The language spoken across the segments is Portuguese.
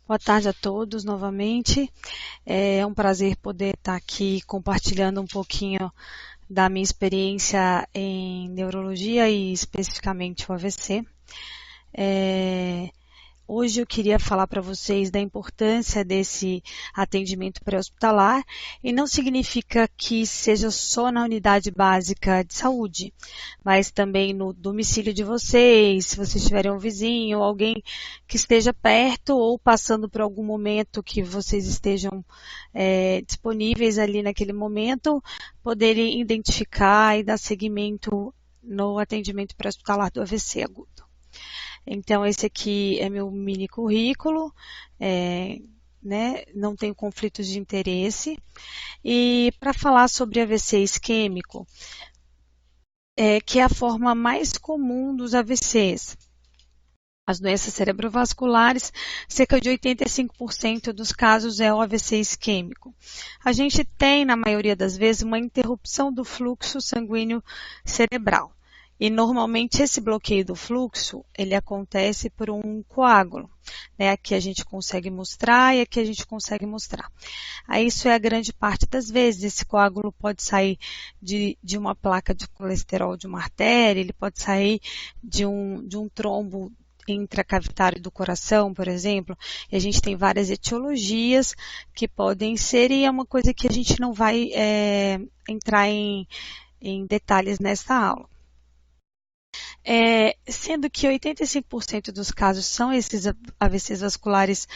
Boa tarde a todos novamente. É um prazer poder estar aqui compartilhando um pouquinho da minha experiência em neurologia e especificamente o AVC. Hoje eu queria falar para vocês da importância desse atendimento pré-hospitalar e não significa que seja só na unidade básica de saúde, mas também no domicílio de vocês, se vocês tiverem um vizinho, alguém que esteja perto ou passando por algum momento que vocês estejam disponíveis ali naquele momento, poderem identificar e dar seguimento no atendimento pré-hospitalar do AVC agudo. Então, esse aqui é meu mini currículo, não tenho conflitos de interesse. E para falar sobre AVC isquêmico, que é a forma mais comum dos AVCs. As doenças cerebrovasculares, cerca de 85% dos casos é o AVC isquêmico. A gente tem, na maioria das vezes, uma interrupção do fluxo sanguíneo cerebral. E normalmente esse bloqueio do fluxo, ele acontece por um coágulo, né? Aqui a gente consegue mostrar e aqui a gente consegue mostrar. Aí isso é a grande parte das vezes. Esse coágulo pode sair de uma placa de colesterol de uma artéria, ele pode sair de um trombo intracavitário do coração, por exemplo, e a gente tem várias etiologias que podem ser, e é uma coisa que a gente não vai entrar em detalhes nesta aula. Sendo que 85% dos casos são esses AVCs vasculares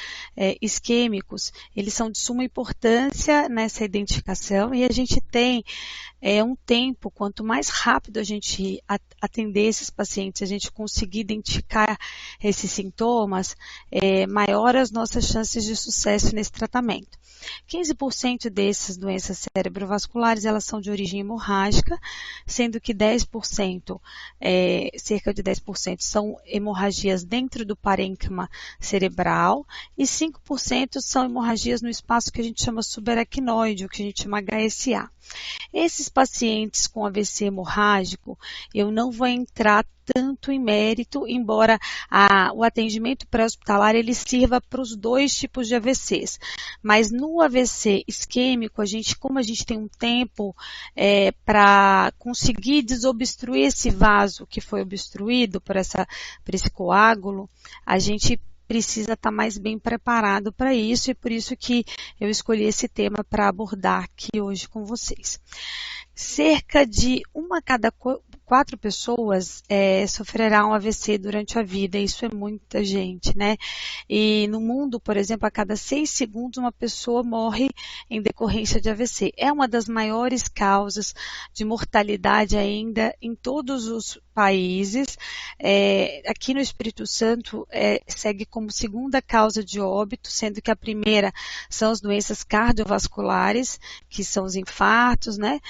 isquêmicos, eles são de suma importância nessa identificação e a gente tem um tempo, quanto mais rápido a gente atender esses pacientes, a gente conseguir identificar esses sintomas, maior as nossas chances de sucesso nesse tratamento. 15% dessas doenças cerebrovasculares, elas são de origem hemorrágica, sendo que 10%, cerca de 10% são hemorragias dentro do parênquima cerebral e 5% são hemorragias no espaço que a gente chama subaracnoide, o que a gente chama HSA. Esses pacientes com AVC hemorrágico, eu não vou entrar tanto em mérito, embora o atendimento pré-hospitalar ele sirva para os dois tipos de AVCs. Mas no AVC isquêmico, como a gente tem um tempo para conseguir desobstruir esse vaso que foi obstruído por esse coágulo, a gente precisa estar mais bem preparado para isso e por isso que eu escolhi esse tema para abordar aqui hoje com vocês. Cerca de 1 a cada 4 pessoas sofrerá um AVC durante a vida, isso é muita gente, né? E no mundo, por exemplo, a cada 6 segundos uma pessoa morre em decorrência de AVC. É uma das maiores causas de mortalidade ainda em todos os países. Aqui no Espírito Santo segue como segunda causa de óbito, sendo que a primeira são as doenças cardiovasculares, que são os infartos, né?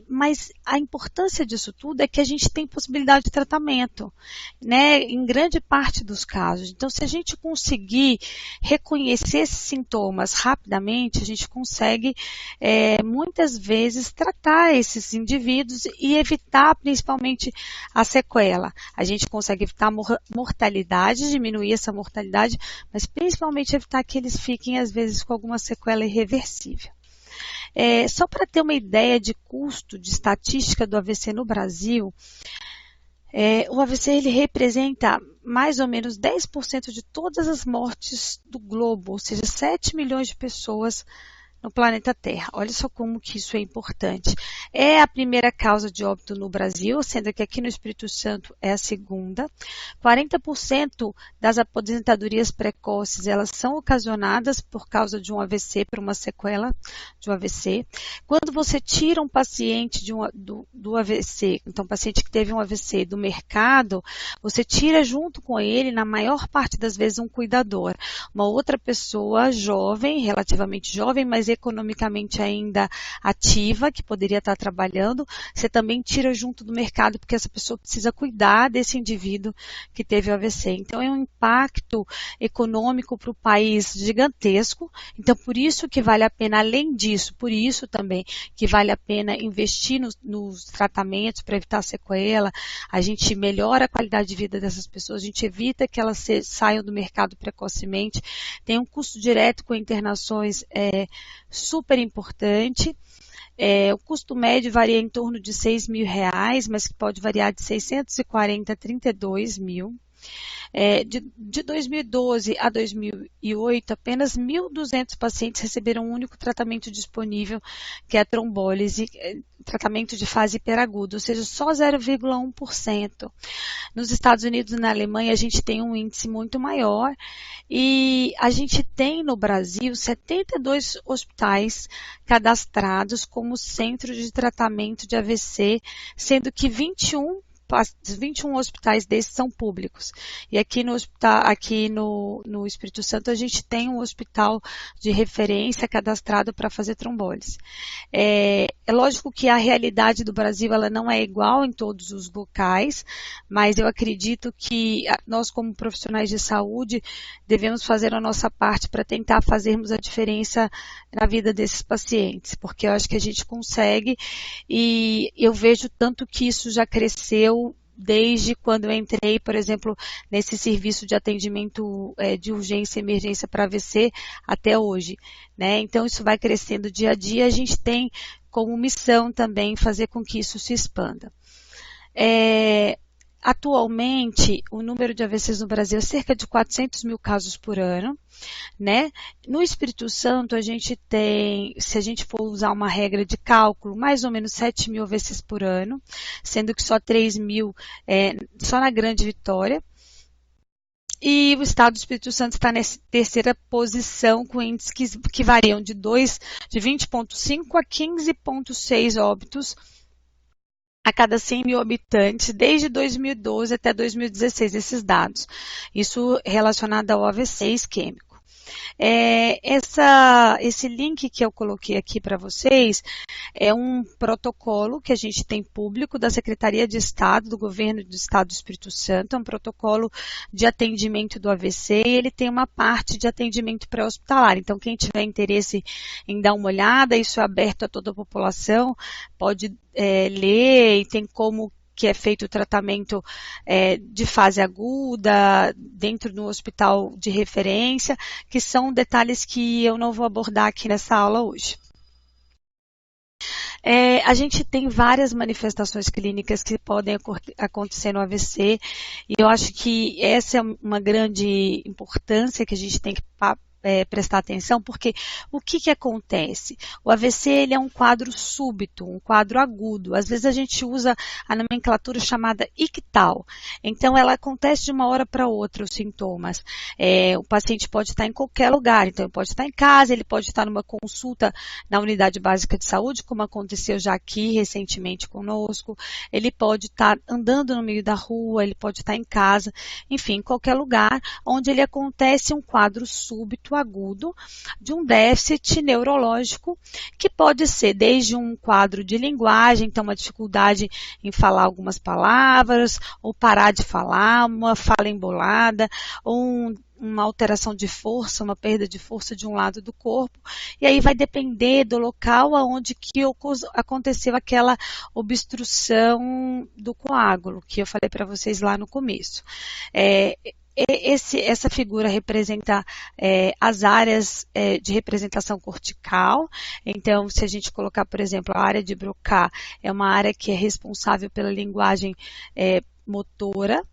Mas a importância disso tudo é que a gente tem possibilidade de tratamento, né? Em grande parte dos casos. Então, se a gente conseguir reconhecer esses sintomas rapidamente, a gente consegue muitas vezes tratar esses indivíduos e evitar principalmente a sequela. A gente consegue evitar mortalidade, diminuir essa mortalidade, mas principalmente evitar que eles fiquem às vezes com alguma sequela irreversível. Só para ter uma ideia de custo, de estatística do AVC no Brasil, o AVC ele representa mais ou menos 10% de todas as mortes do globo, ou seja, 7 milhões de pessoas no planeta Terra. Olha só como que isso é importante. É a primeira causa de óbito no Brasil, sendo que aqui no Espírito Santo é a segunda. 40% das aposentadorias precoces, elas são ocasionadas por causa de um AVC, por uma sequela de um AVC. Quando você tira um paciente do AVC, então um paciente que teve um AVC do mercado, você tira junto com ele, na maior parte das vezes, um cuidador. Uma outra pessoa jovem, relativamente jovem, mas economicamente ainda ativa, que poderia estar trabalhando, você também tira junto do mercado, porque essa pessoa precisa cuidar desse indivíduo que teve o AVC. Então, é um impacto econômico para o país gigantesco. Então, por isso que vale a pena, além disso, por isso também que vale a pena investir nos tratamentos para evitar sequela, a gente melhora a qualidade de vida dessas pessoas, a gente evita que elas saiam do mercado precocemente, tem um custo direto com internações super importante. O custo médio varia em torno de R$6.000, mas que pode variar de 640 a 32 mil. De 2012 a 2008, apenas 1.200 pacientes receberam um único tratamento disponível, que é a trombólise, tratamento de fase hiperaguda, ou seja, só 0,1%. Nos Estados Unidos e na Alemanha, a gente tem um índice muito maior e a gente tem no Brasil 72 hospitais cadastrados como centro de tratamento de AVC, sendo que 21 hospitais desses são públicos. E aqui no Espírito Santo a gente tem um hospital de referência cadastrado para fazer trombólise. É lógico que a realidade do Brasil ela não é igual em todos os locais, mas eu acredito que nós como profissionais de saúde devemos fazer a nossa parte para tentar fazermos a diferença na vida desses pacientes, porque eu acho que a gente consegue e eu vejo tanto que isso já cresceu desde quando eu entrei, por exemplo, nesse serviço de atendimento de urgência e emergência para AVC até hoje, né? Então, isso vai crescendo dia a dia, a gente tem como missão também fazer com que isso se expanda. Atualmente, o número de AVCs no Brasil é cerca de 400 mil casos por ano, né? No Espírito Santo, a gente tem, se a gente for usar uma regra de cálculo, mais ou menos 7 mil AVCs por ano, sendo que só 3 mil só na Grande Vitória. E o estado do Espírito Santo está nessa terceira posição, com índices que variam de 20,5 a 15,6 óbitos a cada 100 mil habitantes, desde 2012 até 2016, esses dados. Isso relacionado ao AVC isquêmico. Esse link que eu coloquei aqui para vocês é um protocolo que a gente tem público da Secretaria de Estado, do Governo do Estado do Espírito Santo, é um protocolo de atendimento do AVC e ele tem uma parte de atendimento pré-hospitalar. Então, quem tiver interesse em dar uma olhada, isso é aberto a toda a população, pode ler e tem como que é feito o tratamento de fase aguda, dentro do hospital de referência, que são detalhes que eu não vou abordar aqui nessa aula hoje. A gente tem várias manifestações clínicas que podem acontecer no AVC, e eu acho que essa é uma grande importância que a gente tem que prestar atenção, porque o que acontece? O AVC ele é um quadro súbito, um quadro agudo. Às vezes a gente usa a nomenclatura chamada ictal. Então ela acontece de uma hora para outra, os sintomas. O paciente pode estar em qualquer lugar, então ele pode estar em casa, ele pode estar numa consulta na unidade básica de saúde, como aconteceu já aqui recentemente conosco, ele pode estar andando no meio da rua, ele pode estar em casa, enfim, em qualquer lugar onde ele acontece um quadro súbito agudo de um déficit neurológico que pode ser desde um quadro de linguagem, então uma dificuldade em falar algumas palavras, ou parar de falar, uma fala embolada, ou uma alteração de força, uma perda de força de um lado do corpo, e aí vai depender do local aonde que aconteceu aquela obstrução do coágulo, que eu falei para vocês lá no começo. Essa figura representa as áreas de representação cortical. Então, se a gente colocar, por exemplo, a área de Broca é uma área que é responsável pela linguagem motora.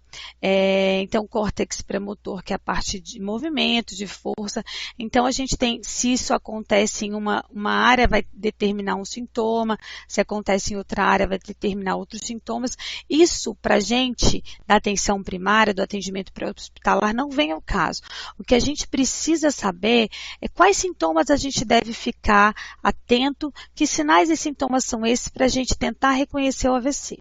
Então, o córtex pré-motor, que é a parte de movimento, de força. Então, a gente tem, se isso acontece em uma área, vai determinar um sintoma, se acontece em outra área, vai determinar outros sintomas. Isso, para a gente, da atenção primária, do atendimento pré-hospitalar, não vem ao caso. O que a gente precisa saber é quais sintomas a gente deve ficar atento, que sinais e sintomas são esses para a gente tentar reconhecer o AVC.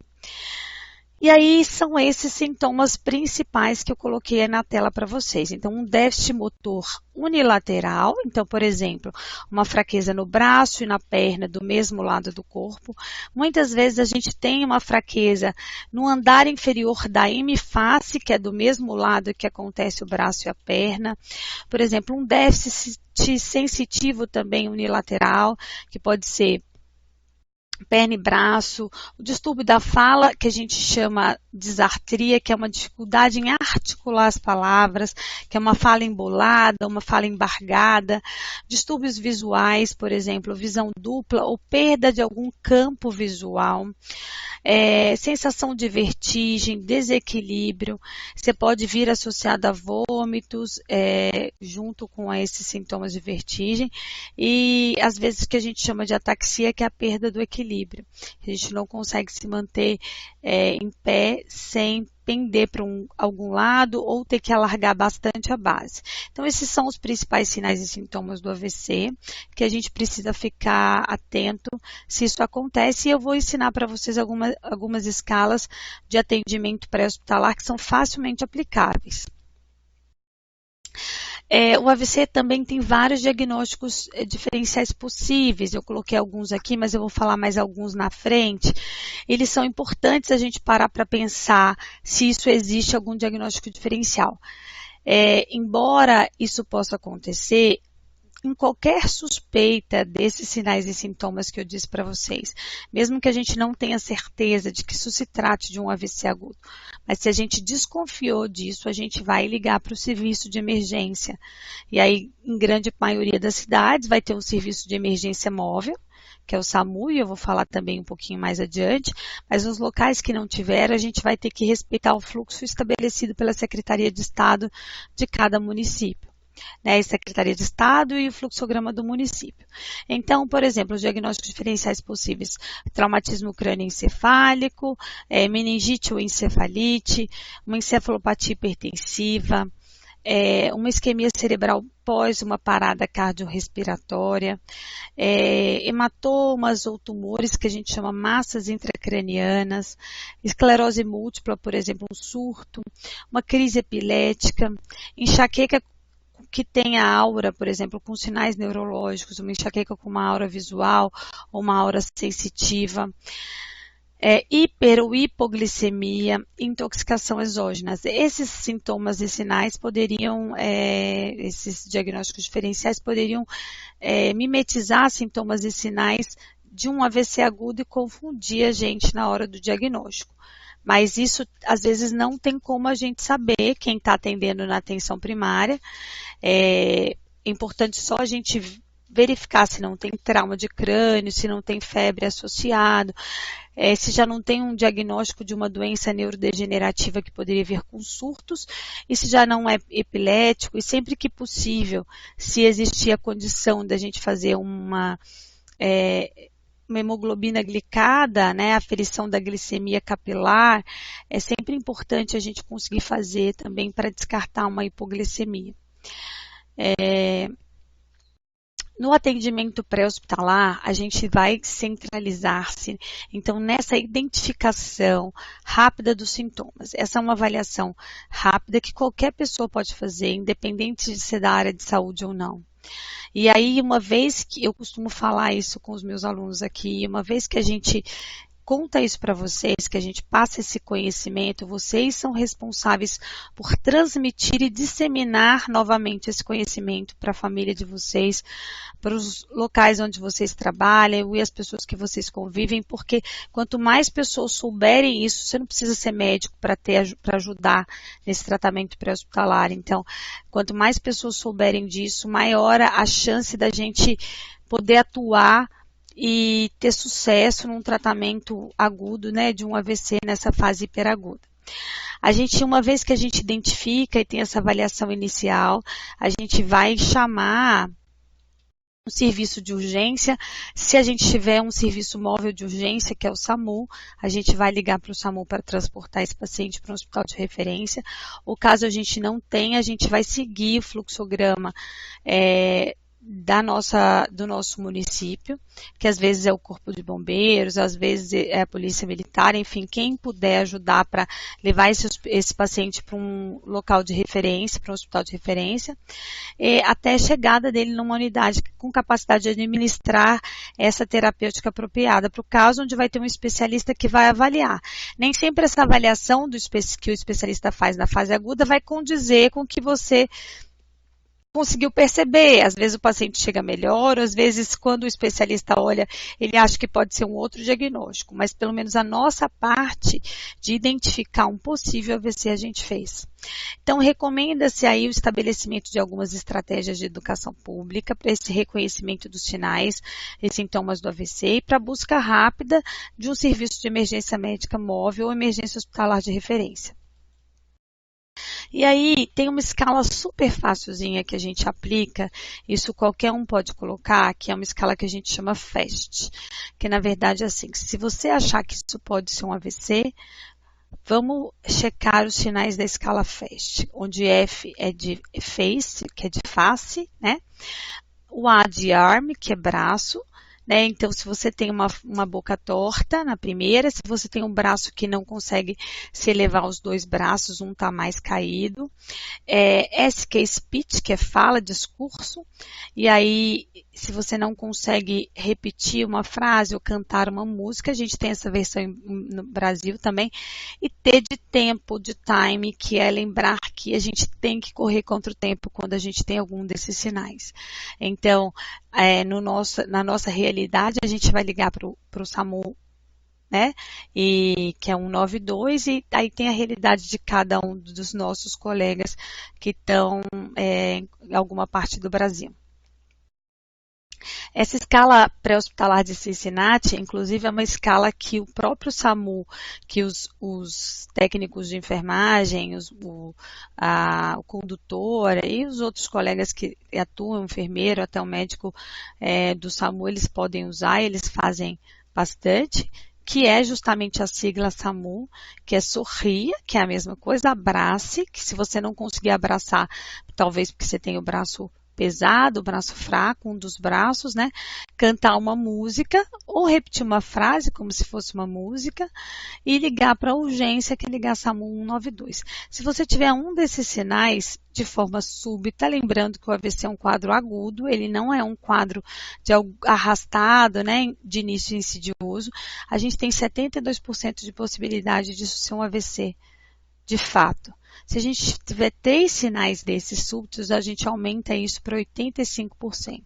E aí são esses sintomas principais que eu coloquei na tela para vocês. Então, um déficit motor unilateral, então, por exemplo, uma fraqueza no braço e na perna do mesmo lado do corpo. Muitas vezes a gente tem uma fraqueza no andar inferior da hemiface, que é do mesmo lado que acontece o braço e a perna. Por exemplo, um déficit sensitivo também unilateral, que pode ser perna e braço, o distúrbio da fala, que a gente chama disartria, que é uma dificuldade em articular as palavras, que é uma fala embolada, uma fala embargada, distúrbios visuais, por exemplo, visão dupla ou perda de algum campo visual, sensação de vertigem, desequilíbrio, você pode vir associado a vômitos, junto com esses sintomas de vertigem, e às vezes o que a gente chama de ataxia, que é a perda do equilíbrio. A gente não consegue se manter em pé sem pender para algum lado ou ter que alargar bastante a base. Então, esses são os principais sinais e sintomas do AVC, que a gente precisa ficar atento se isso acontece, e eu vou ensinar para vocês algumas escalas de atendimento pré-hospitalar que são facilmente aplicáveis. O AVC também tem vários diagnósticos diferenciais possíveis. Eu coloquei alguns aqui, mas eu vou falar mais alguns na frente. Eles são importantes a gente parar para pensar se isso existe algum diagnóstico diferencial. Embora isso possa acontecer, em qualquer suspeita desses sinais e sintomas que eu disse para vocês, mesmo que a gente não tenha certeza de que isso se trate de um AVC agudo, mas se a gente desconfiou disso, a gente vai ligar para o serviço de emergência. E aí, em grande maioria das cidades, vai ter um serviço de emergência móvel, que é o SAMU, e eu vou falar também um pouquinho mais adiante, mas nos locais que não tiver, a gente vai ter que respeitar o fluxo estabelecido pela Secretaria de Estado de cada município. A Secretaria de Estado e o fluxograma do município. Então, por exemplo, os diagnósticos diferenciais possíveis: traumatismo crânioencefálico, meningite ou encefalite, uma encefalopatia hipertensiva, uma isquemia cerebral pós uma parada cardiorrespiratória, hematomas ou tumores que a gente chama massas intracranianas, esclerose múltipla, por exemplo, um surto, uma crise epilética, enxaqueca que tem a aura, por exemplo, com sinais neurológicos, uma enxaqueca com uma aura visual ou uma aura sensitiva, hiper ou hipoglicemia, intoxicação exógena. Esses sintomas e sinais poderiam, esses diagnósticos diferenciais poderiam mimetizar sintomas e sinais de um AVC agudo e confundir a gente na hora do diagnóstico. Mas isso, às vezes, não tem como a gente saber quem está atendendo na atenção primária. É importante só a gente verificar se não tem trauma de crânio, se não tem febre associado, se já não tem um diagnóstico de uma doença neurodegenerativa que poderia vir com surtos, e se já não é epilético, e sempre que possível, se existir a condição da gente fazer uma hemoglobina glicada, a aferição da glicemia capilar, é sempre importante a gente conseguir fazer também para descartar uma hipoglicemia. No atendimento pré-hospitalar, a gente vai centralizar-se, então, nessa identificação rápida dos sintomas. Essa é uma avaliação rápida que qualquer pessoa pode fazer, independente de ser da área de saúde ou não. E aí, uma vez que eu costumo falar isso com os meus alunos aqui, uma vez que a gente conta isso para vocês, que a gente passa esse conhecimento, vocês são responsáveis por transmitir e disseminar novamente esse conhecimento para a família de vocês, para os locais onde vocês trabalham e as pessoas que vocês convivem, porque quanto mais pessoas souberem isso, você não precisa ser médico para ajudar nesse tratamento pré-hospitalar. Então, quanto mais pessoas souberem disso, maior a chance da gente poder atuar e ter sucesso num tratamento agudo, de um AVC nessa fase hiperaguda. Uma vez que a gente identifica e tem essa avaliação inicial, a gente vai chamar um serviço de urgência. Se a gente tiver um serviço móvel de urgência, que é o SAMU, a gente vai ligar para o SAMU para transportar esse paciente para um hospital de referência. Ou caso a gente não tenha, a gente vai seguir o fluxograma do nosso município, que às vezes é o Corpo de Bombeiros, às vezes é a Polícia Militar, enfim, quem puder ajudar para levar esse paciente para um local de referência, para um hospital de referência, até a chegada dele numa unidade com capacidade de administrar essa terapêutica apropriada, para o caso onde vai ter um especialista que vai avaliar. Nem sempre essa avaliação que o especialista faz na fase aguda vai condizer com o que você conseguiu perceber. Às vezes o paciente chega melhor, às vezes quando o especialista olha, ele acha que pode ser um outro diagnóstico, mas pelo menos a nossa parte de identificar um possível AVC a gente fez. Então, recomenda-se aí o estabelecimento de algumas estratégias de educação pública para esse reconhecimento dos sinais e sintomas do AVC e para a busca rápida de um serviço de emergência médica móvel ou emergência hospitalar de referência. E aí tem uma escala super facilzinha que a gente aplica, isso qualquer um pode colocar, que é uma escala que a gente chama FAST, que na verdade é assim, se você achar que isso pode ser um AVC, vamos checar os sinais da escala FAST, onde F é de face, que é de face, né? O A de arm, que é braço, né? Então, se você tem uma boca torta na primeira, se você tem um braço que não consegue se elevar os dois braços, um está mais caído. S, que é speech, que é fala, discurso. E aí, se você não consegue repetir uma frase ou cantar uma música, a gente tem essa versão no Brasil também. E T de tempo, de time, que é lembrar que a gente tem que correr contra o tempo quando a gente tem algum desses sinais. Então, na nossa realidade, a gente vai ligar para o SAMU, né? Que é 192, e aí tem a realidade de cada um dos nossos colegas que estão em alguma parte do Brasil. Essa escala pré-hospitalar de Cincinnati, inclusive, é uma escala que o próprio SAMU, que os técnicos de enfermagem, o condutor e os outros colegas que atuam, o enfermeiro, até o médico do SAMU, eles podem usar, eles fazem bastante, que é justamente a sigla SAMU, que é sorria, que é a mesma coisa, abrace, que se você não conseguir abraçar, talvez porque você tem o braço pesado, o braço fraco, um dos braços, né? Cantar uma música ou repetir uma frase como se fosse uma música e ligar para a urgência, que é ligar SAMU 192. Se você tiver um desses sinais de forma súbita, lembrando que o AVC é um quadro agudo, ele não é um quadro de arrastado, né, de início insidioso, a gente tem 72% de possibilidade disso ser um AVC de fato. Se a gente tiver 3 sinais desses súbitos, a gente aumenta isso para 85%.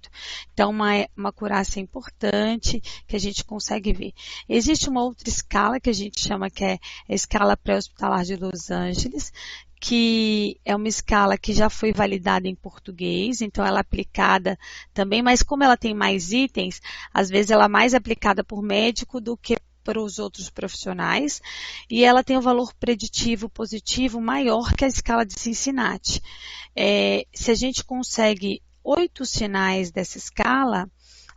Então, uma acurácia importante que a gente consegue ver. Existe uma outra escala que a gente chama que é a escala pré-hospitalar de Los Angeles, que é uma escala que já foi validada em português, então ela é aplicada também, mas como ela tem mais itens, às vezes ela é mais aplicada por médico do que para os outros profissionais, e ela tem um valor preditivo positivo maior que a escala de Cincinnati. Se a gente consegue 8 sinais dessa escala,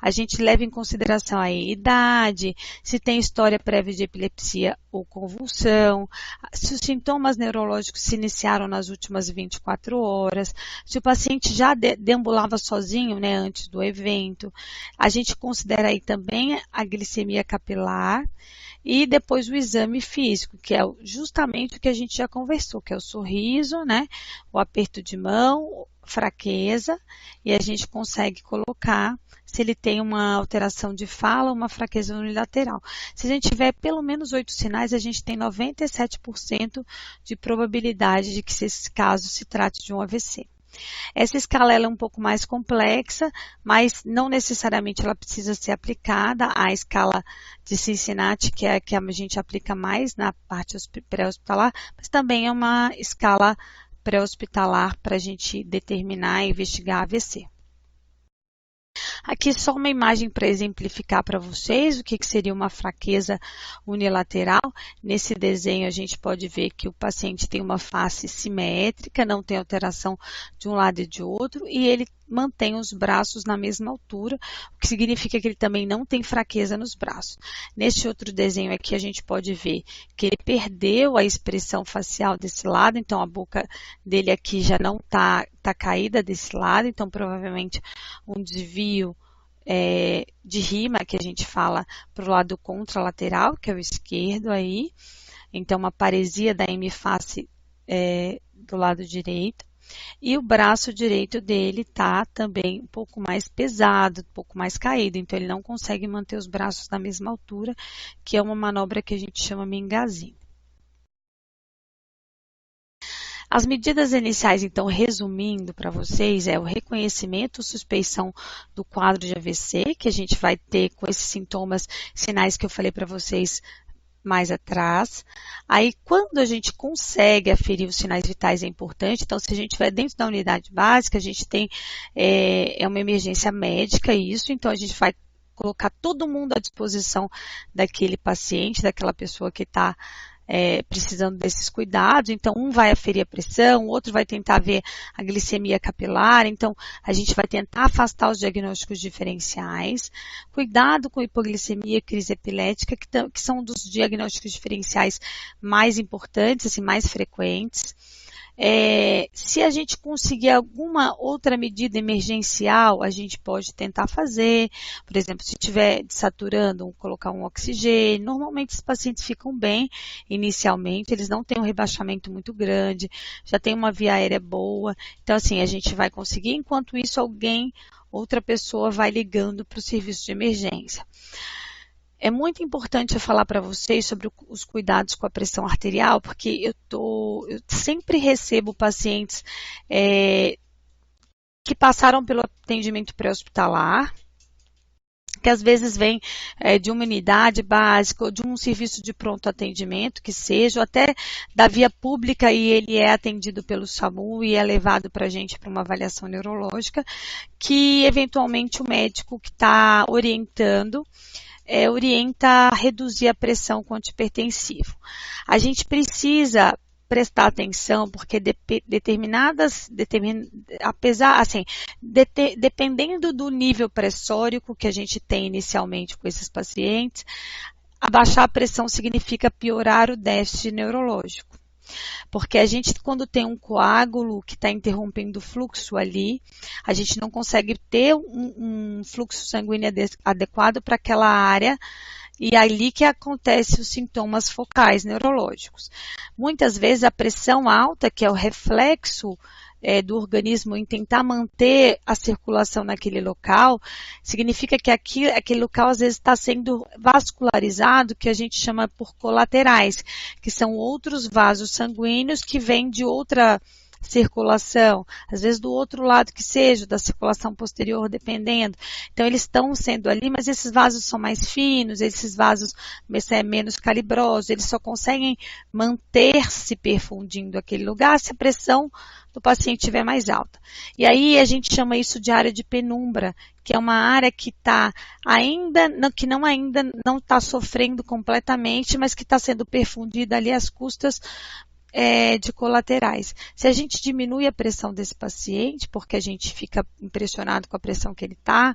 a gente leva em consideração a idade, se tem história prévia de epilepsia ou convulsão, se os sintomas neurológicos se iniciaram nas últimas 24 horas, se o paciente já deambulava sozinho, né, antes do evento. A gente considera aí também a glicemia capilar e depois o exame físico, que é justamente o que a gente já conversou, que é o sorriso, né, o aperto de mão, fraqueza, e a gente consegue colocar se ele tem uma alteração de fala ou uma fraqueza unilateral. Se a gente tiver pelo menos 8 sinais, a gente tem 97% de probabilidade de que esse caso se trate de um AVC. Essa escala ela é um pouco mais complexa, mas não necessariamente ela precisa ser aplicada. A escala de Cincinnati, que é a que a gente aplica mais na parte pré-hospitalar, mas também é uma escala pré-hospitalar para a gente determinar e investigar AVC. Aqui só uma imagem para exemplificar para vocês o que seria uma fraqueza unilateral. Nesse desenho a gente pode ver que o paciente tem uma face simétrica, não tem alteração de um lado e de outro, e ele mantém os braços na mesma altura, o que significa que ele também não tem fraqueza nos braços. Neste outro desenho aqui a gente pode ver que ele perdeu a expressão facial desse lado, então a boca dele aqui já não tá caída desse lado, então provavelmente um desvio de rima que a gente fala para o lado contralateral, que é o esquerdo aí, então uma paresia da hemiface do lado direito. E o braço direito dele está também um pouco mais pesado, um pouco mais caído, então ele não consegue manter os braços na mesma altura, que é uma manobra que a gente chama mingazinho. As medidas iniciais, então, resumindo para vocês, é o reconhecimento, suspeição do quadro de AVC, que a gente vai ter com esses sintomas, sinais que eu falei para vocês mais atrás. Aí, quando a gente consegue aferir os sinais vitais, é importante. Então, se a gente estiver dentro da unidade básica, a gente tem uma emergência médica, isso. Então, a gente vai colocar todo mundo à disposição daquele paciente, daquela pessoa que está precisando desses cuidados. Então, um vai aferir a pressão, o outro vai tentar ver a glicemia capilar. Então, a gente vai tentar afastar os diagnósticos diferenciais. Cuidado com hipoglicemia e crise epilética, que são dos diagnósticos diferenciais mais importantes, assim, mais frequentes. Se a gente conseguir alguma outra medida emergencial, a gente pode tentar fazer. Por exemplo, se estiver desaturando, colocar um oxigênio. Normalmente, os pacientes ficam bem inicialmente, eles não têm um rebaixamento muito grande, já tem uma via aérea boa. Então, assim, a gente vai conseguir. Enquanto isso, outra pessoa vai ligando para o serviço de emergência. É muito importante eu falar para vocês sobre os cuidados com a pressão arterial, porque eu sempre recebo pacientes que passaram pelo atendimento pré-hospitalar, que às vezes vem de uma unidade básica ou de um serviço de pronto atendimento, que seja, ou até da via pública, e ele é atendido pelo SAMU e é levado para a gente para uma avaliação neurológica, que eventualmente o médico que está orientando orienta a reduzir a pressão com antipertensivo. A gente precisa prestar atenção, porque dependendo do nível pressórico que a gente tem inicialmente com esses pacientes, abaixar a pressão significa piorar o déficit neurológico. Porque a gente, quando tem um coágulo que está interrompendo o fluxo ali, a gente não consegue ter um fluxo sanguíneo adequado para aquela área, e é ali que acontecem os sintomas focais neurológicos. Muitas vezes a pressão alta, que é o reflexo do organismo em tentar manter a circulação naquele local, significa que aquele local às vezes está sendo vascularizado, que a gente chama por colaterais, que são outros vasos sanguíneos que vêm de outra circulação, às vezes do outro lado que seja, da circulação posterior, dependendo. Então, eles estão sendo ali, mas esses vasos são mais finos, esses vasos menos calibrosos, eles só conseguem manter-se perfundindo aquele lugar se a pressão do paciente estiver mais alta. E aí a gente chama isso de área de penumbra, que é uma área que ainda não está sofrendo completamente, mas que está sendo perfundida ali às custas de colaterais. Se a gente diminui a pressão desse paciente, porque a gente fica impressionado com a pressão que ele está,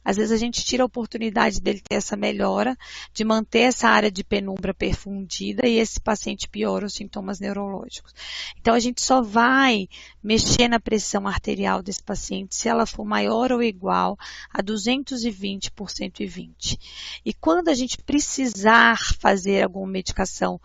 às vezes a gente tira a oportunidade dele ter essa melhora, de manter essa área de penumbra perfundida, e esse paciente piora os sintomas neurológicos. Então, a gente só vai mexer na pressão arterial desse paciente se ela for maior ou igual a 220 por 120. E quando a gente precisar fazer alguma medicação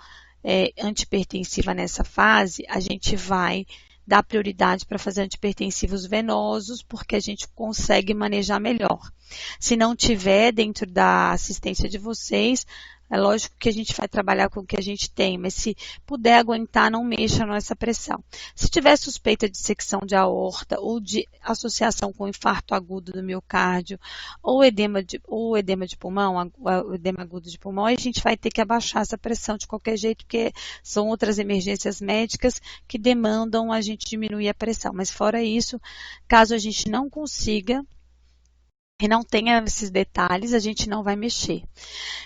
antipertensiva nessa fase, a gente vai dar prioridade para fazer antipertensivos venosos, porque a gente consegue manejar melhor. Se não tiver dentro da assistência de vocês, é lógico que a gente vai trabalhar com o que a gente tem, mas se puder aguentar, não mexa nessa pressão. Se tiver suspeita de dissecção de aorta ou de associação com infarto agudo do miocárdio ou edema de pulmão, o edema agudo de pulmão, a gente vai ter que abaixar essa pressão de qualquer jeito, porque são outras emergências médicas que demandam a gente diminuir a pressão. Mas fora isso, caso a gente não consiga e não tenha esses detalhes, a gente não vai mexer.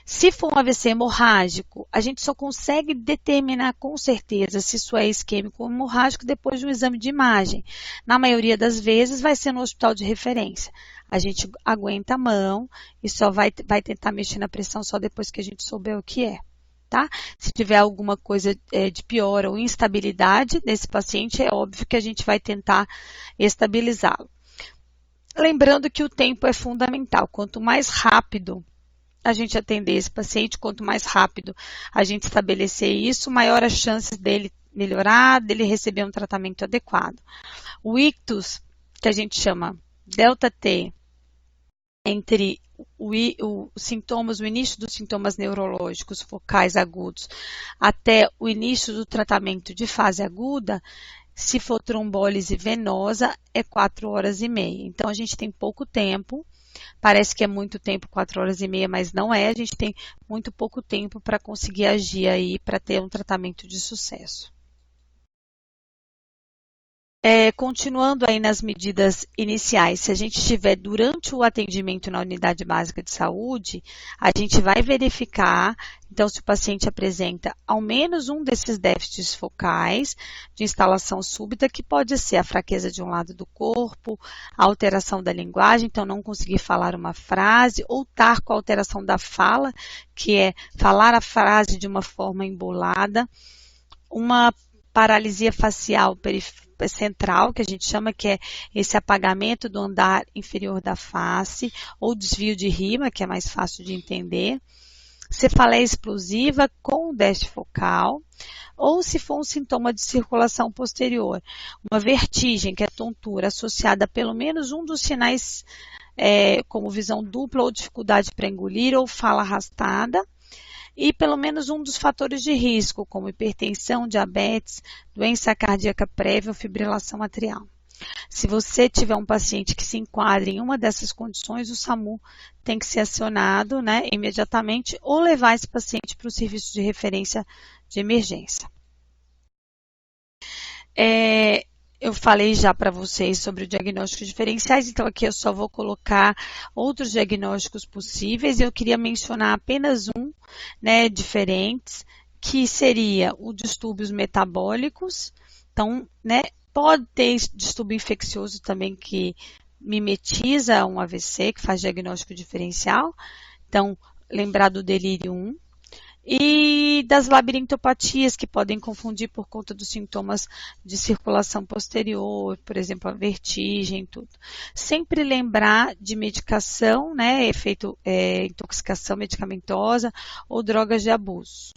Se for um AVC hemorrágico, a gente só consegue determinar com certeza se isso é isquêmico ou hemorrágico depois de um exame de imagem. Na maioria das vezes vai ser no hospital de referência. A gente aguenta a mão e só vai tentar mexer na pressão só depois que a gente souber o que é. Tá? Se tiver alguma coisa de pior ou instabilidade nesse paciente, é óbvio que a gente vai tentar estabilizá-lo. Lembrando que o tempo é fundamental. Quanto mais rápido a gente atender esse paciente, quanto mais rápido a gente estabelecer isso, maior as chances dele melhorar, dele receber um tratamento adequado. O ictus, que a gente chama delta T, entre os início dos sintomas neurológicos focais agudos até o início do tratamento de fase aguda, se for trombólise venosa, é 4 horas e meia. Então, a gente tem pouco tempo, parece que é muito tempo, 4 horas e meia, mas não é. A gente tem muito pouco tempo para conseguir agir aí, para ter um tratamento de sucesso. Continuando aí nas medidas iniciais, se a gente estiver durante o atendimento na unidade básica de saúde, a gente vai verificar, então, se o paciente apresenta ao menos um desses déficits focais de instalação súbita, que pode ser a fraqueza de um lado do corpo, a alteração da linguagem, então não conseguir falar uma frase, ou estar com a alteração da fala, que é falar a frase de uma forma embolada, uma paralisia facial central, que a gente chama, que é esse apagamento do andar inferior da face, ou desvio de rima, que é mais fácil de entender, cefaleia explosiva com déficit focal, ou se for um sintoma de circulação posterior, uma vertigem, que é tontura, associada a pelo menos um dos sinais, como visão dupla ou dificuldade para engolir, ou fala arrastada, e pelo menos um dos fatores de risco, como hipertensão, diabetes, doença cardíaca prévia ou fibrilação atrial. Se você tiver um paciente que se enquadre em uma dessas condições, o SAMU tem que ser acionado, né, imediatamente, ou levar esse paciente para o serviço de referência de emergência. Eu falei já para vocês sobre o diagnóstico diferenciais, então aqui eu só vou colocar outros diagnósticos possíveis. Eu queria mencionar apenas um, né, diferentes, que seria o distúrbios metabólicos. Então, né, pode ter distúrbio infeccioso também que mimetiza um AVC, que faz diagnóstico diferencial. Então, lembrar do delírio 1. E das labirintopatias, que podem confundir por conta dos sintomas de circulação posterior, por exemplo, a vertigem, tudo. Sempre lembrar de medicação, né, efeito intoxicação medicamentosa ou drogas de abuso.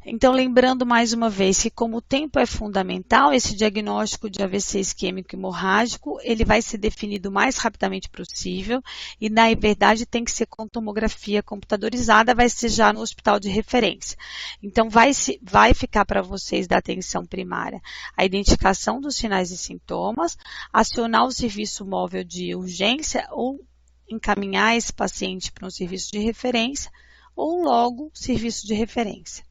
Então, lembrando mais uma vez que como o tempo é fundamental, esse diagnóstico de AVC isquêmico hemorrágico, ele vai ser definido o mais rapidamente possível e, na verdade, tem que ser com tomografia computadorizada, vai ser já no hospital de referência. Então, vai ficar para vocês da atenção primária a identificação dos sinais e sintomas, acionar o serviço móvel de urgência ou encaminhar esse paciente para um serviço de referência ou logo serviço de referência.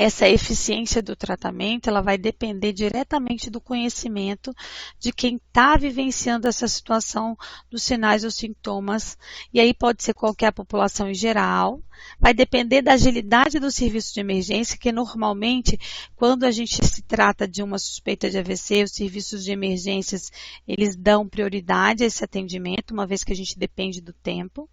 Essa eficiência do tratamento, ela vai depender diretamente do conhecimento de quem está vivenciando essa situação dos sinais ou sintomas, e aí pode ser qualquer população em geral, vai depender da agilidade do serviço de emergência, que normalmente, quando a gente se trata de uma suspeita de AVC, os serviços de emergências, eles dão prioridade a esse atendimento, uma vez que a gente depende do tempo.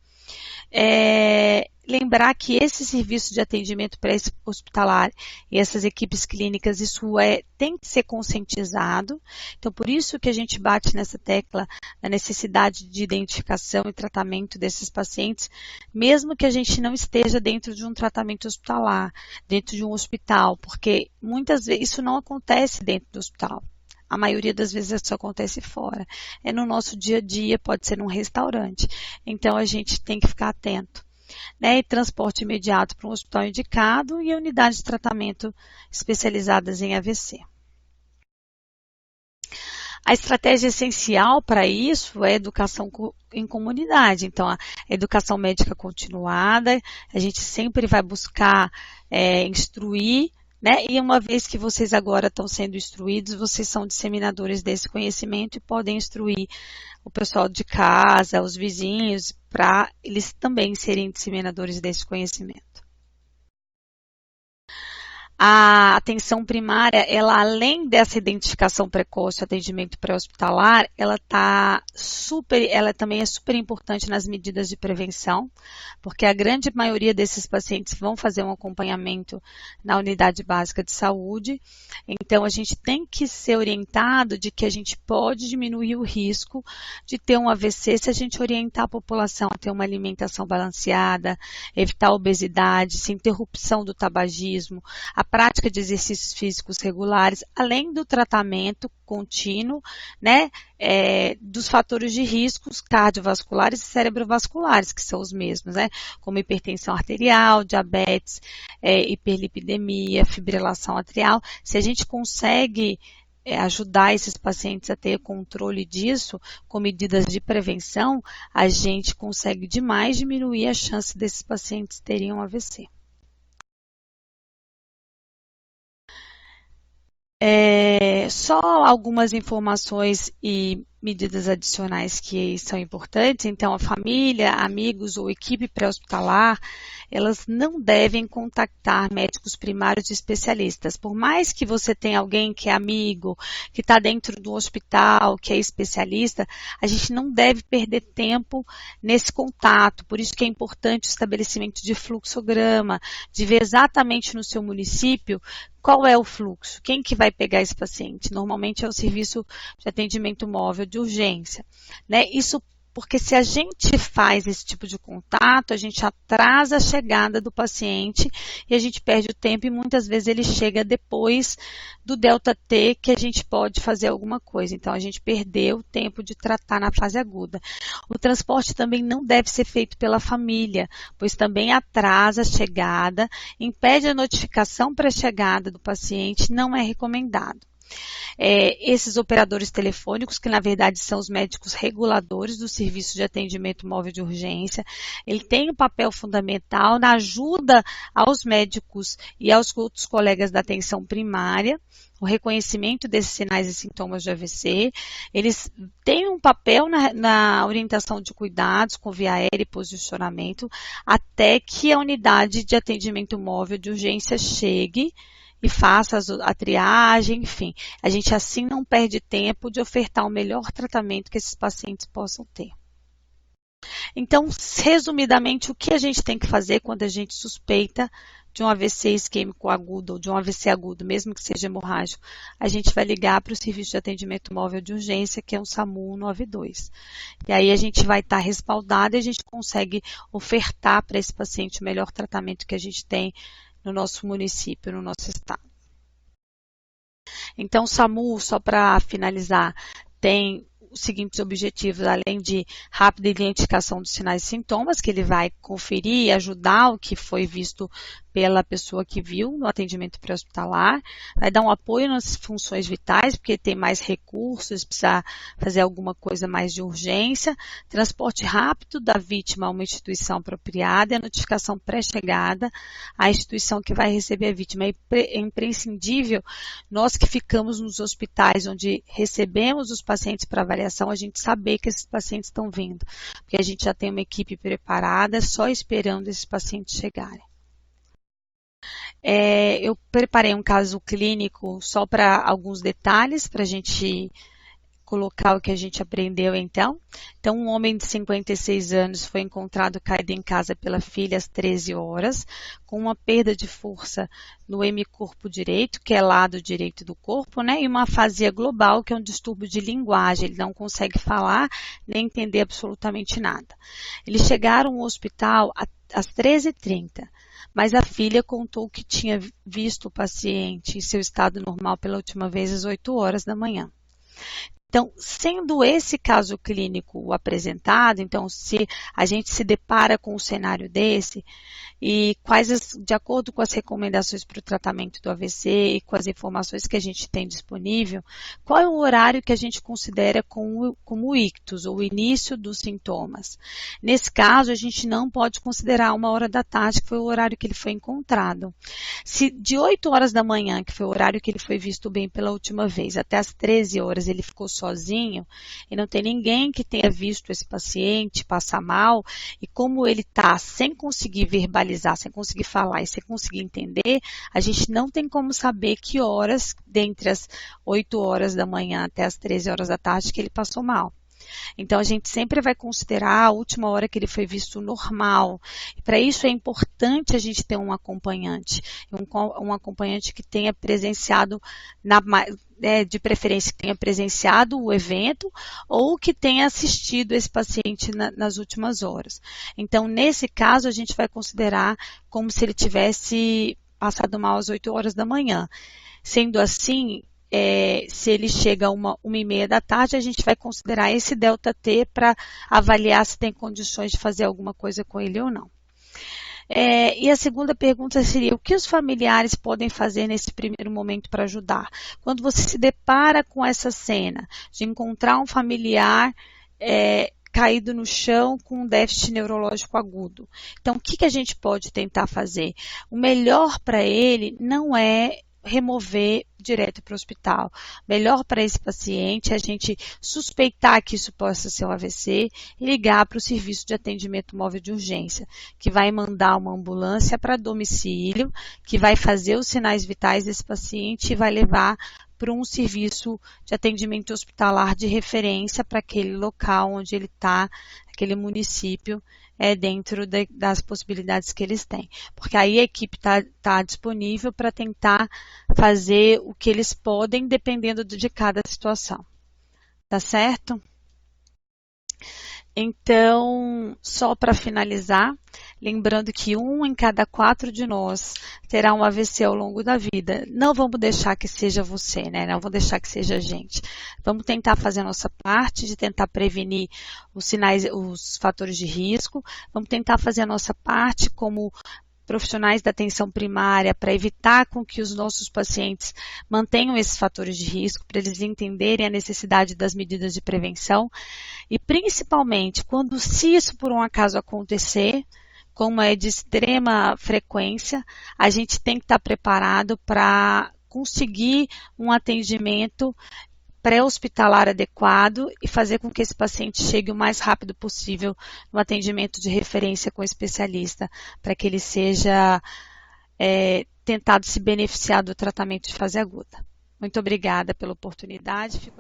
Lembrar que esse serviço de atendimento pré-hospitalar e essas equipes clínicas, isso tem que ser conscientizado. Então, por isso que a gente bate nessa tecla da necessidade de identificação e tratamento desses pacientes, mesmo que a gente não esteja dentro de um tratamento hospitalar, dentro de um hospital, porque muitas vezes isso não acontece dentro do hospital. A maioria das vezes isso acontece fora. É no nosso dia a dia, pode ser num restaurante. Então, a gente tem que ficar atento. Né? E transporte imediato para um hospital indicado e unidades de tratamento especializadas em AVC. A estratégia essencial para isso é a educação em comunidade. Então, a educação médica continuada, a gente sempre vai buscar instruir, né? E uma vez que vocês agora estão sendo instruídos, vocês são disseminadores desse conhecimento e podem instruir o pessoal de casa, os vizinhos, para eles também serem disseminadores desse conhecimento. A atenção primária, ela além dessa identificação precoce, atendimento pré-hospitalar, ela também é super importante nas medidas de prevenção, porque a grande maioria desses pacientes vão fazer um acompanhamento na unidade básica de saúde. Então, a gente tem que ser orientado de que a gente pode diminuir o risco de ter um AVC se a gente orientar a população a ter uma alimentação balanceada, evitar a obesidade, sem interrupção do tabagismo, a prática de exercícios físicos regulares, além do tratamento contínuo, né, dos fatores de riscos cardiovasculares e cerebrovasculares, que são os mesmos, né, como hipertensão arterial, diabetes, hiperlipidemia, fibrilação atrial. Se a gente consegue ajudar esses pacientes a ter controle disso, com medidas de prevenção, a gente consegue demais diminuir a chance desses pacientes terem um AVC. Só algumas informações e medidas adicionais que são importantes. Então, a família, amigos ou equipe pré-hospitalar, elas não devem contactar médicos primários e especialistas. Por mais que você tenha alguém que é amigo, que está dentro do hospital, que é especialista, a gente não deve perder tempo nesse contato. Por isso que é importante o estabelecimento de fluxograma, de ver exatamente no seu município qual é o fluxo, quem que vai pegar esse paciente. Normalmente é o serviço de atendimento móvel de urgência, né? Isso porque se a gente faz esse tipo de contato, a gente atrasa a chegada do paciente e a gente perde o tempo e muitas vezes ele chega depois do delta T que a gente pode fazer alguma coisa. Então, a gente perdeu o tempo de tratar na fase aguda. O transporte também não deve ser feito pela família, pois também atrasa a chegada, impede a notificação para a chegada do paciente, não é recomendado. Esses operadores telefônicos, que na verdade são os médicos reguladores do serviço de atendimento móvel de urgência, ele tem um papel fundamental na ajuda aos médicos e aos outros colegas da atenção primária, o reconhecimento desses sinais e sintomas de AVC. Eles têm um papel na orientação de cuidados com via aérea e posicionamento, até que a unidade de atendimento móvel de urgência chegue e faça a triagem, enfim. A gente assim não perde tempo de ofertar o melhor tratamento que esses pacientes possam ter. Então, resumidamente, o que a gente tem que fazer quando a gente suspeita de um AVC isquêmico agudo ou de um AVC agudo, mesmo que seja hemorrágico? A gente vai ligar para o serviço de atendimento móvel de urgência, que é um SAMU 192. E aí a gente vai estar respaldado e a gente consegue ofertar para esse paciente o melhor tratamento que a gente tem no nosso município, no nosso estado. Então, o SAMU, só para finalizar, tem os seguintes objetivos, além de rápida identificação dos sinais e sintomas, que ele vai conferir e ajudar o que foi visto pela pessoa que viu no atendimento pré-hospitalar, vai dar um apoio nas funções vitais, porque tem mais recursos, precisa fazer alguma coisa mais de urgência, transporte rápido da vítima a uma instituição apropriada e a notificação pré-chegada à instituição que vai receber a vítima. É imprescindível, nós que ficamos nos hospitais onde recebemos os pacientes para avaliação, a gente saber que esses pacientes estão vindo, porque a gente já tem uma equipe preparada, só esperando esses pacientes chegarem. Eu preparei um caso clínico só para alguns detalhes, para a gente colocar o que a gente aprendeu então. Então, um homem de 56 anos foi encontrado caído em casa pela filha às 13 horas, com uma perda de força no hemicorpo direito, que é lado direito do corpo, né? E uma afasia global, que é um distúrbio de linguagem. Ele não consegue falar nem entender absolutamente nada. Eles chegaram ao hospital às 13h30. Mas a filha contou que tinha visto o paciente em seu estado normal pela última vez às 8 horas da manhã. Então, sendo esse caso clínico apresentado, então se a gente se depara com um cenário desse, e de acordo com as recomendações para o tratamento do AVC e com as informações que a gente tem disponível, qual é o horário que a gente considera como o ictus, ou o início dos sintomas. Nesse caso, a gente não pode considerar 1h da tarde, que foi o horário que ele foi encontrado. Se de 8 horas da manhã, que foi o horário que ele foi visto bem pela última vez, até as 13 horas ele ficou sozinho, e não tem ninguém que tenha visto esse paciente passar mal, e como ele está sem conseguir verbalizar, sem conseguir falar e sem conseguir entender, a gente não tem como saber que horas, dentre as 8 horas da manhã até as 13 horas da tarde, que ele passou mal. Então, a gente sempre vai considerar a última hora que ele foi visto normal. E para isso é importante a gente ter um acompanhante. Um acompanhante que tenha presenciado, de preferência, que tenha presenciado o evento ou que tenha assistido esse paciente nas últimas horas. Então, nesse caso, a gente vai considerar como se ele tivesse passado mal às 8 horas da manhã. Sendo assim, se ele chega a 1h30 da tarde, a gente vai considerar esse ΔT para avaliar se tem condições de fazer alguma coisa com ele ou não. E a segunda pergunta seria, o que os familiares podem fazer nesse primeiro momento para ajudar? Quando você se depara com essa cena de encontrar um familiar caído no chão com um déficit neurológico agudo. Então, o que a gente pode tentar fazer? O melhor para ele não é remover direto para o hospital. Melhor para esse paciente é a gente suspeitar que isso possa ser um AVC e ligar para o serviço de atendimento móvel de urgência, que vai mandar uma ambulância para domicílio, que vai fazer os sinais vitais desse paciente e vai levar para um serviço de atendimento hospitalar de referência para aquele local onde ele está, aquele município, dentro das possibilidades que eles têm. Porque aí a equipe está disponível para tentar fazer o que eles podem, dependendo de cada situação. Tá certo? Então, só para finalizar, lembrando que 1 em cada 4 de nós terá um AVC ao longo da vida. Não vamos deixar que seja você, né? Não vamos deixar que seja a gente. Vamos tentar fazer a nossa parte de tentar prevenir os fatores de risco. Vamos tentar fazer a nossa parte como profissionais da atenção primária para evitar com que os nossos pacientes mantenham esses fatores de risco, para eles entenderem a necessidade das medidas de prevenção e principalmente quando, se isso por um acaso acontecer, como é de extrema frequência, a gente tem que estar preparado para conseguir um atendimento pré-hospitalar adequado e fazer com que esse paciente chegue o mais rápido possível no atendimento de referência com o especialista, para que ele seja tentado se beneficiar do tratamento de fase aguda. Muito obrigada pela oportunidade.